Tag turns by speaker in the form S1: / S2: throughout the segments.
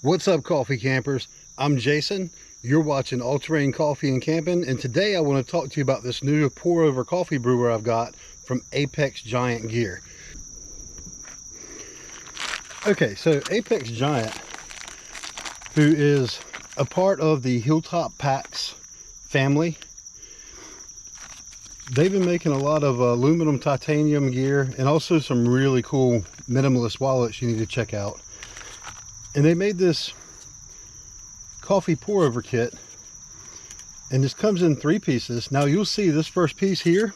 S1: What's up, coffee campers? I'm Jason. You're watching All Terrain Coffee and Camping, and today I want to talk to you about this new pour-over coffee brewer I've got from Apex Giant Gear. Okay, so Apex Giant, who is a part of the Hilltop Packs family, they've been making a lot of aluminum titanium gear and also some really cool minimalist wallets you need to check out. And they made this coffee pour over kit, and this comes in 3 pieces. Now you'll see this first piece here,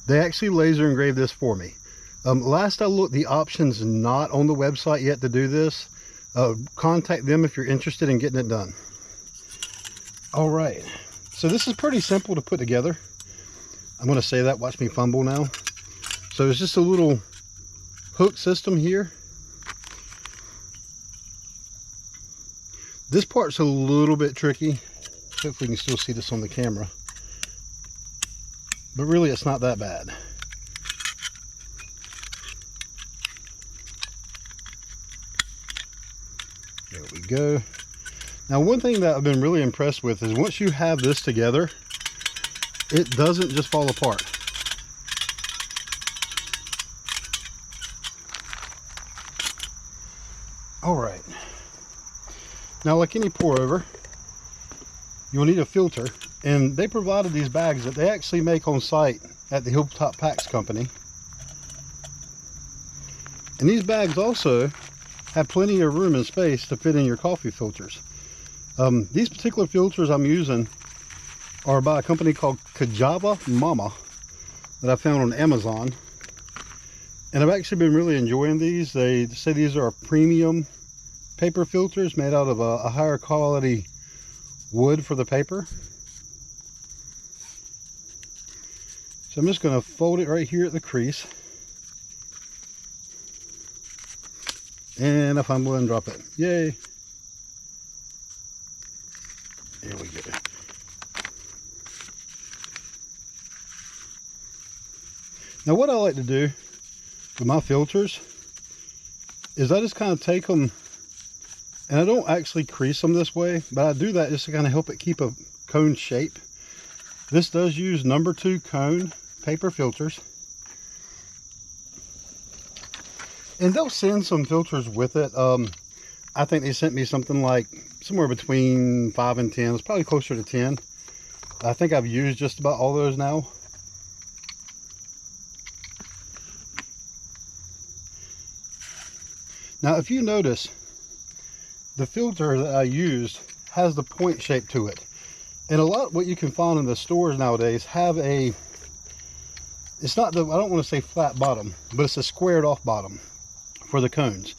S1: they actually laser engraved this for me. Last I looked, the option's not on the website yet to do this. Contact them if you're interested in getting it done. All right, so this is pretty simple to put together. I'm going to say that, watch me fumble now. So it's just a little hook system here. This part's a little bit tricky. Hopefully you can still see this on the camera. But really it's not that bad. There we go. Now one thing that I've been really impressed with is once you have this together, it doesn't just fall apart. All right. Now, like any pour over, you'll need a filter, and they provided these bags that they actually make on site at the Hilltop Packs company. And these bags also have plenty of room and space to fit in your coffee filters. These particular filters I'm using are by a company called Kajava Mama that I found on Amazon. And I've actually been really enjoying these. They say these are premium paper filters made out of a higher quality wood for the paper. So I'm just going to fold it right here at the crease. And if I'm going to drop it, yay. There we go. Now what I like to do with my filters is I just kind of take them, and I don't actually crease them this way, but I do that just to kind of help it keep a cone shape. This does use number 2 cone paper filters. And they'll send some filters with it. I think they sent me something like somewhere between 5 and 10. It's probably closer to 10. I think I've used just about all those now. Now, if you notice, the filter that I used has the point shape to it. And a lot what you can find in the stores nowadays have a, it's not the, I don't want to say flat bottom, but it's a squared off bottom for the cones.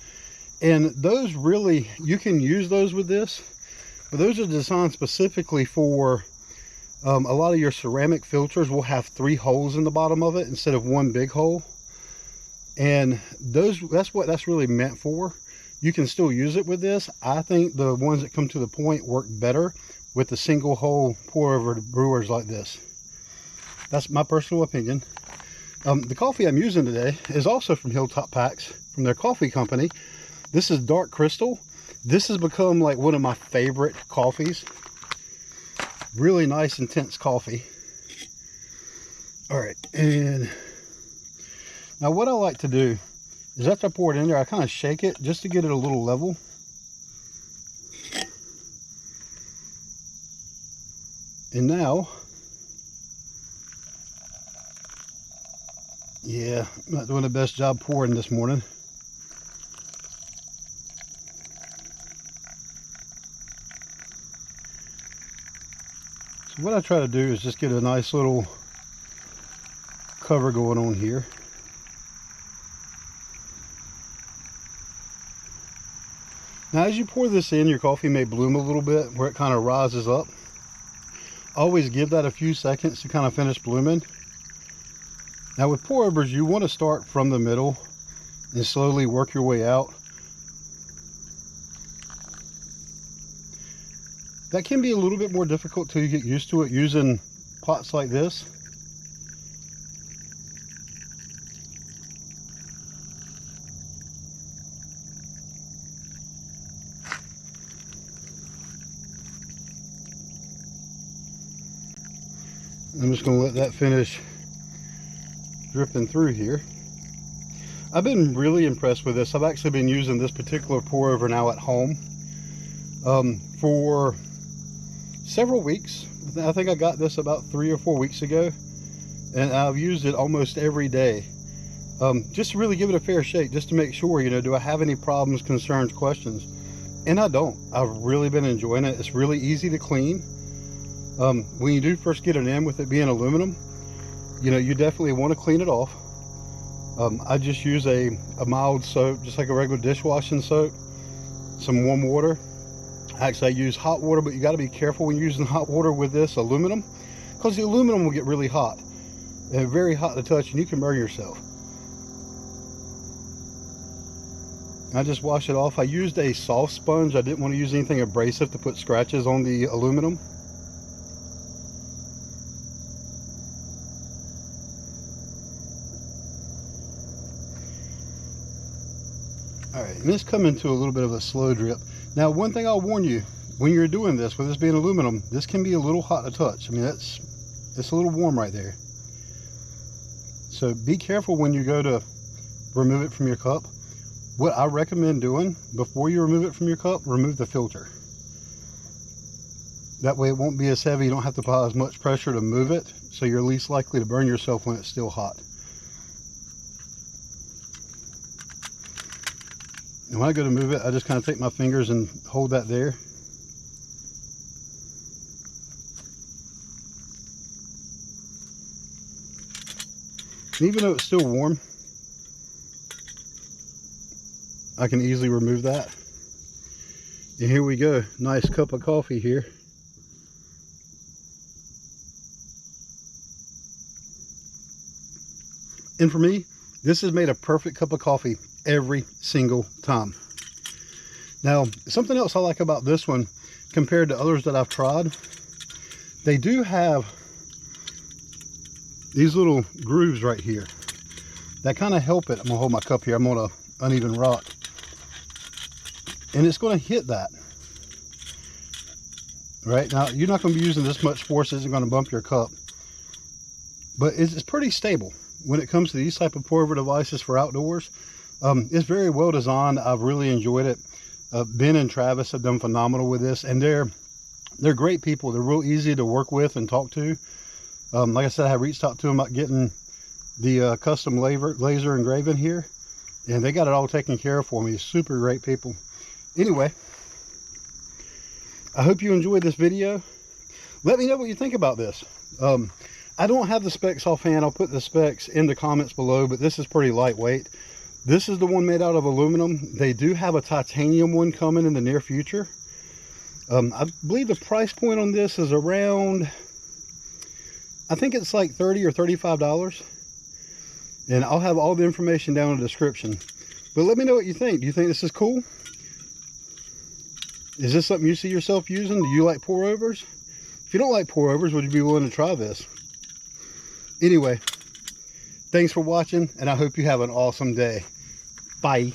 S1: And those really, you can use those with this, but those are designed specifically for a lot of your ceramic filters will have 3 holes in the bottom of it instead of 1 big hole. And those, that's what that's really meant for. You can still use it with this. I think the ones that come to the point work better with the single hole pour over brewers like this. That's my personal opinion. The coffee I'm using today is also from Hilltop Packs, from their coffee company. This is Dark Crystal. This has become like one of my favorite coffees. Really nice, intense coffee. All right, and now what I like to do is after I pour it in there, I kind of shake it just to get it a little level. And now, yeah, I'm not doing the best job pouring this morning. So what I try to do is just get a nice little cover going on here. Now as you pour this in, your coffee may bloom a little bit where it kind of rises up. Always give that a few seconds to kind of finish blooming. Now with pour overs, you want to start from the middle and slowly work your way out. That can be a little bit more difficult till you get used to it using pots like this. I'm just going to let that finish dripping through here. I've been really impressed with this. I've actually been using this particular pour over now at home for several weeks. I think I got this about 3 or 4 weeks ago, and I've used it almost every day, just to really give it a fair shake, just to make sure, you know, do I have any problems, concerns, questions? And I don't. I've really been enjoying it. It's really easy to clean. When you do first get it in, with it being aluminum, you know, you definitely want to clean it off. I just use a mild soap, just like a regular dishwashing soap, some warm water. Actually, I use hot water, but you got to be careful when you're using hot water with this aluminum, because the aluminum will get really hot and very hot to touch, and you can burn yourself. I just wash it off. I used a soft sponge. I didn't want to use anything abrasive to put scratches on the aluminum. All right, and this coming to a little bit of a slow drip. Now, one thing I'll warn you, when you're doing this, with this being aluminum, this can be a little hot to touch. I mean, it's a little warm right there. So be careful when you go to remove it from your cup. What I recommend doing before you remove it from your cup, remove the filter. That way it won't be as heavy. You don't have to apply as much pressure to move it, so you're least likely to burn yourself when it's still hot. And when I go to move it, I just kind of take my fingers and hold that there. And even though it's still warm, I can easily remove that. And here we go, nice cup of coffee here. And for me, this has made a perfect cup of coffee every single time. Now, something else I like about this one compared to others that I've tried, they do have these little grooves right here that kind of help it. I'm gonna hold my cup here. I'm on an uneven rock, and it's going to hit that. Right now, you're not going to be using this much force. It isn't going to bump your cup, but it's pretty stable when it comes to these type of pour over devices for outdoors. It's very well designed. I've really enjoyed it. Ben and Travis have done phenomenal with this, and they're great people. They're real easy to work with and talk to. Like I said, I reached out to them about getting the custom laser engraving here, and they got it all taken care of for me. Super great people. Anyway, I hope you enjoyed this video. Let me know what you think about this. I don't have the specs offhand. I'll put the specs in the comments below, but this is pretty lightweight. This is the one made out of aluminum. They do have a titanium one coming in the near future. I believe the price point on this is around, I think it's like $30 or $35. And I'll have all the information down in the description. But let me know what you think. Do you think this is cool? Is this something you see yourself using? Do you like pour overs? If you don't like pour overs, would you be willing to try this? Anyway, thanks for watching, and I hope you have an awesome day. Bye.